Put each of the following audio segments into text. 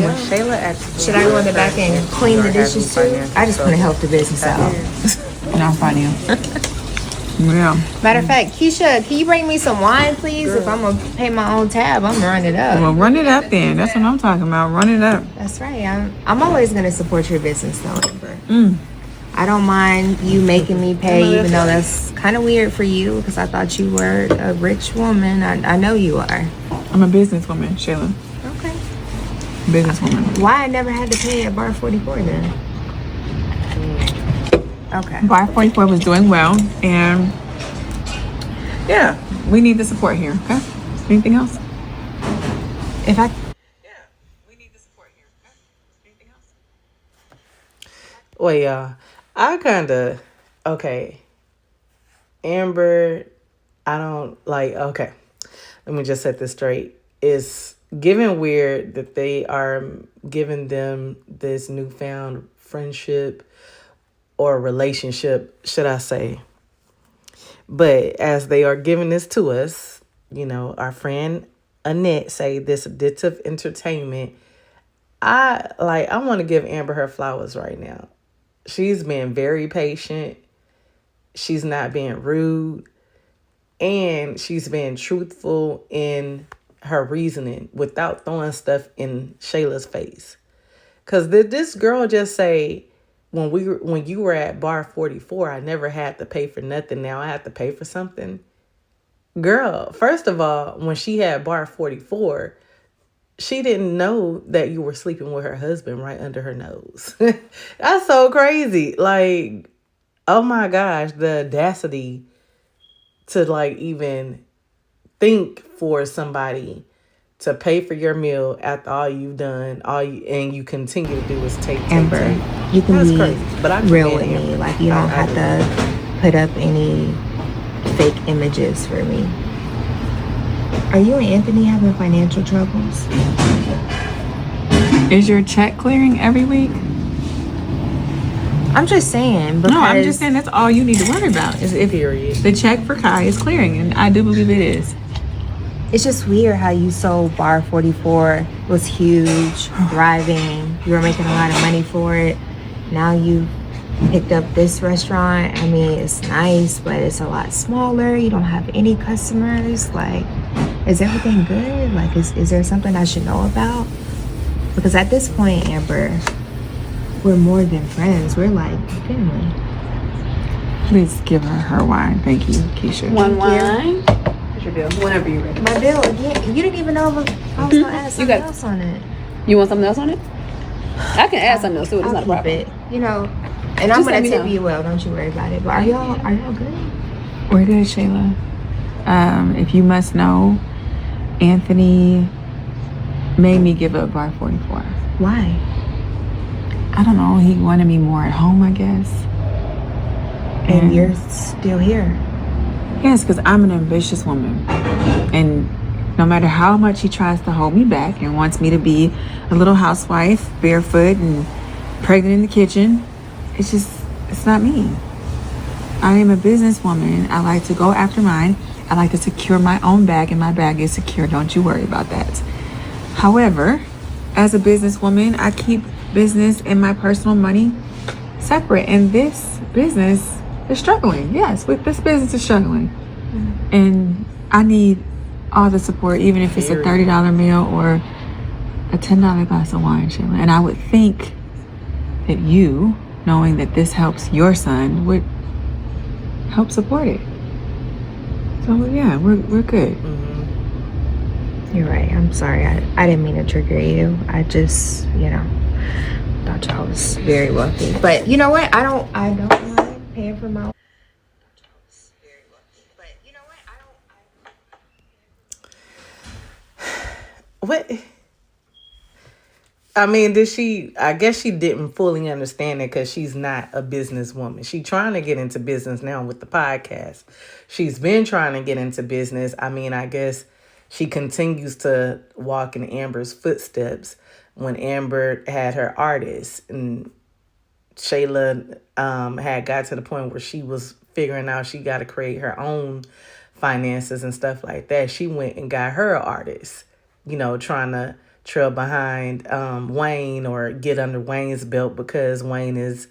Shayla actually. Should I go in the back and clean the dishes too? I just want to help the business out. Not funny. Yeah. Matter of fact, Keisha, can you bring me some wine, please? If I'm gonna pay my own tab, I'm gonna run it up. Well, run it up then. That's what I'm talking about. Run it up. That's right. I'm always gonna support your business, though, Amber. I don't mind you making me pay, even though that's kind of weird for you, because I thought you were a rich woman. I know you are. I'm a businesswoman, Shayla. Okay. Businesswoman. Why I never had to pay at Bar 44 then? Okay. Bar 44 was doing well, and yeah, we need the support here. Okay. Anything else? If I Yeah, we need the support here. Okay. Anything else? Well, yeah, I kind of okay. Amber, I don't like. Okay, let me just set this straight. It's given weird that they are giving them this newfound friendship or relationship, should I say. But as they are giving this to us, our friend Annette say this addictive entertainment. I want to give Amber her flowers right now. She's been very patient. She's not being rude. And she's been truthful in her reasoning without throwing stuff in Shayla's face. Because did this girl just say, when you were at Bar 44, I never had to pay for nothing. Now I have to pay for something. Girl, first of all, when she had Bar 44, she didn't know that you were sleeping with her husband right under her nose. That's so crazy. Like, oh my gosh, the audacity to even think for somebody to pay for your meal after all you've done, and you continue to do is take. Amber, you can That's be crazy. But I real with me. Like, you don't have to put up any fake images for me. Are you and Anthony having financial troubles? Is your check clearing every week? I'm just saying. No, I'm just saying that's all you need to worry about is if the check for Kai is clearing, and I do believe it is. It's just weird how you sold Bar 44. It was huge, thriving. You were making a lot of money for it. Now you picked up this restaurant. I mean, it's nice, but it's a lot smaller. You don't have any customers. Like, is everything good? Like, is there something I should know about? Because at this point, Amber, we're more than friends. We're like family. Please give her wine. Thank you, Keisha. One wine. What's your bill? Whenever you're ready. My bill, you didn't even know if I was going to add something else on it. You want something else on it? I can add something else to it. It's not a problem. It, and I'm going to tip you well. Don't you worry about it. But are y'all good? We're good, Shayla. If you must know, Anthony made me give up Bar 44. Why? I don't know. He wanted me more at home, I guess. And you're still here. Yes, because I'm an ambitious woman. And no matter how much he tries to hold me back and wants me to be a little housewife, barefoot and pregnant in the kitchen, it's not me. I am a businesswoman. I like to go after mine. I like to secure my own bag, and my bag is secure. Don't you worry about that. However, as a businesswoman, I keep business and my personal money separate. And this business is struggling. Yes, this business is struggling. And I need all the support, even if it's a $30 meal or a $10 glass of wine, Shayla. And I would think that you, knowing that this helps your son, would help support it. So yeah, we're good. You're right. I'm sorry. I didn't mean to trigger you. I just, thought y'all was very wealthy. But you know what? I don't mind paying for my. What? I mean, I guess she didn't fully understand it because she's not a businesswoman. She's trying to get into business now with the podcast. She's been trying to get into business. I mean, I guess she continues to walk in Amber's footsteps when Amber had her artist. And Shayla had got to the point where she was figuring out she got to create her own finances and stuff like that. She went and got her artist, trying trail behind Wayne or get under Wayne's belt because Wayne is,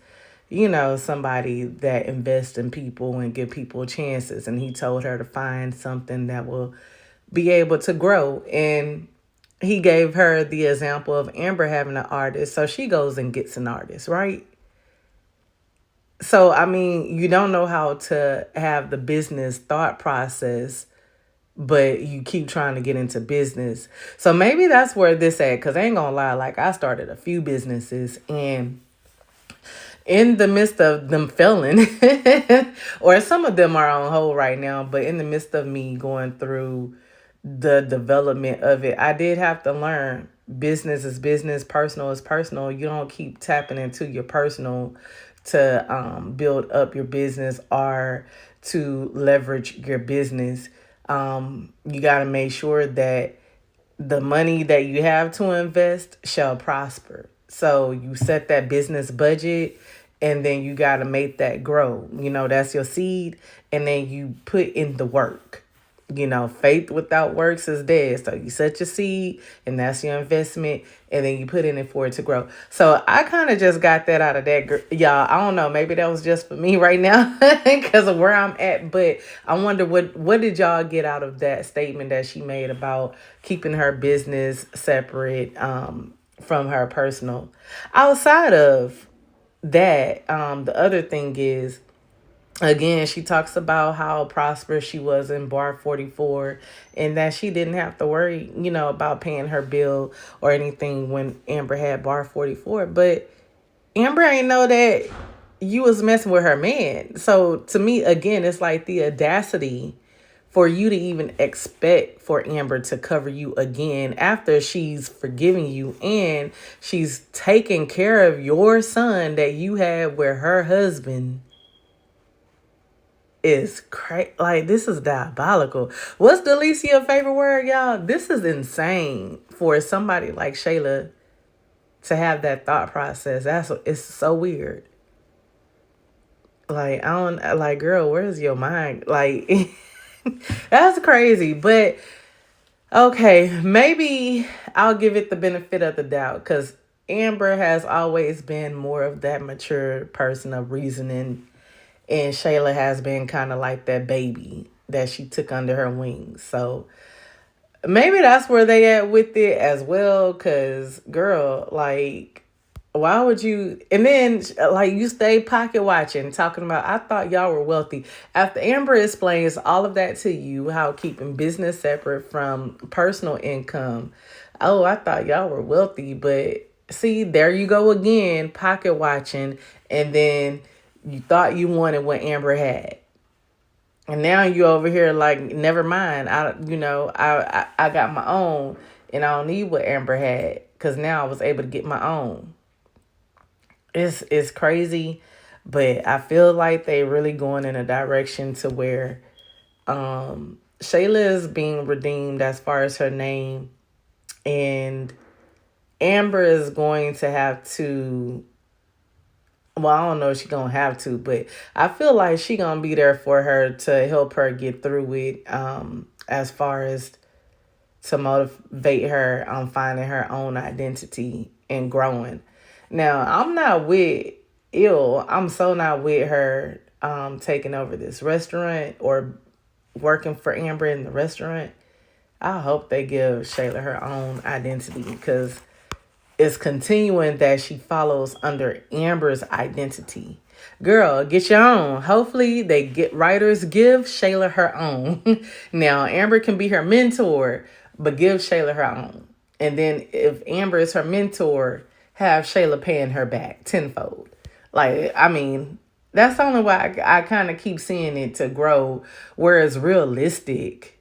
somebody that invests in people and give people chances. And he told her to find something that will be able to grow. And he gave her the example of Amber having an artist. So she goes and gets an artist, right? So, I mean, you don't know how to have the business thought process, but you keep trying to get into business. So maybe that's where this at. Because I ain't going to lie, like I started a few businesses and in the midst of them failing, or some of them are on hold right now, but in the midst of me going through the development of it, I did have to learn business is business, personal is personal. You don't keep tapping into your personal to build up your business or to leverage your business. You got to make sure that the money that you have to invest shall prosper. So you set that business budget and then you got to make that grow. That's your seed. And then you put in the work. Faith without works is dead. So you set your seed and that's your investment. And then you put in it for it to grow. So I kind of just got that out of that. Y'all, I don't know. Maybe that was just for me right now because of where I'm at. But I wonder what did y'all get out of that statement that she made about keeping her business separate from her personal? Outside of that, the other thing is, again, she talks about how prosperous she was in Bar 44 and that she didn't have to worry, about paying her bill or anything when Amber had Bar 44. But Amber ain't know that you was messing with her man. So to me, again, it's like the audacity for you to even expect for Amber to cover you again after she's forgiving you and she's taking care of your son that you had with her husband is crazy. Like, this is diabolical. What's the least of your favorite word, y'all? This is insane for somebody like Shayla to have that thought process. It's so weird. Like, I don't, like, girl, where's your mind? Like, that's crazy. But okay, maybe I'll give it the benefit of the doubt because Amber has always been more of that mature person of reasoning. And Shayla has been kind of like that baby that she took under her wings. So maybe that's where they at with it as well. Because, girl, like, why would you? And then, like, you stay pocket watching, talking about, I thought y'all were wealthy. After Amber explains all of that to you, how keeping business separate from personal income. Oh, I thought y'all were wealthy. But see, there you go again, pocket watching. And then you thought you wanted what Amber had. And now you over here like, never mind. I got my own and I don't need what Amber had because now I was able to get my own. It's crazy, but I feel like they really going in a direction to where Shayla is being redeemed as far as her name, and Amber is going to have to, well, I don't know if she's going to have to, but I feel like she's going to be there for her to help her get through it, as far as to motivate her on finding her own identity and growing. Now, I'm so not with her taking over this restaurant or working for Amber in the restaurant. I hope they give Shayla her own identity because it's continuing that she follows under Amber's identity. Girl, get your own. Hopefully writers give Shayla her own. Now, Amber can be her mentor, but give Shayla her own. And then if Amber is her mentor, have Shayla paying her back tenfold. Like, I mean, that's the only way I kind of keep seeing it to grow where it's realistic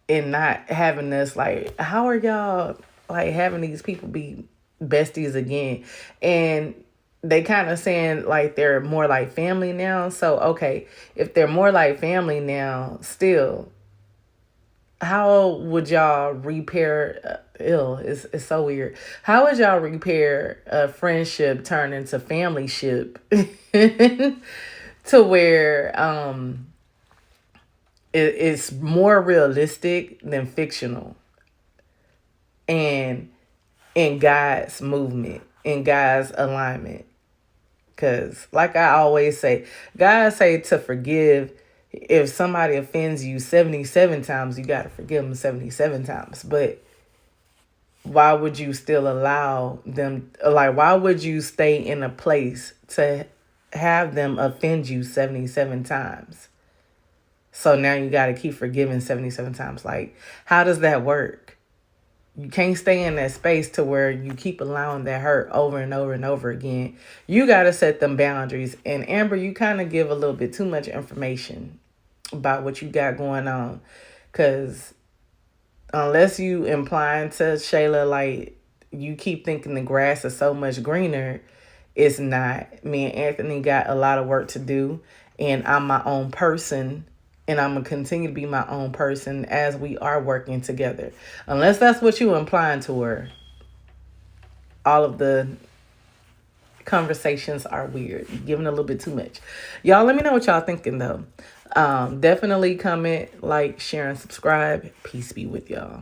and not having this, like, how are y'all, like, having these people be besties again? And they kind of saying, like, they're more like family now. So, okay, if they're more like family now, still, how would y'all repair? It's so weird. How would y'all repair a friendship turn into family ship to where it's more realistic than fictional? And in God's movement, in God's alignment. Because, like I always say, God say to forgive. If somebody offends you 77 times, you got to forgive them 77 times. But why would you still allow them, like, why would you stay in a place to have them offend you 77 times? So now you got to keep forgiving 77 times. Like, how does that work? You can't stay in that space to where you keep allowing that hurt over and over and over again. You got to set them boundaries. And Amber, you kind of give a little bit too much information about what you got going on. Because unless you implying to Shayla, like, you keep thinking the grass is so much greener, it's not. Me and Anthony got a lot of work to do. And I'm my own person. And I'm going to continue to be my own person as we are working together. Unless that's what you implying to her. All of the conversations are weird. You're giving a little bit too much. Y'all, let me know what y'all thinking, though. Definitely comment, like, share, and subscribe. Peace be with y'all.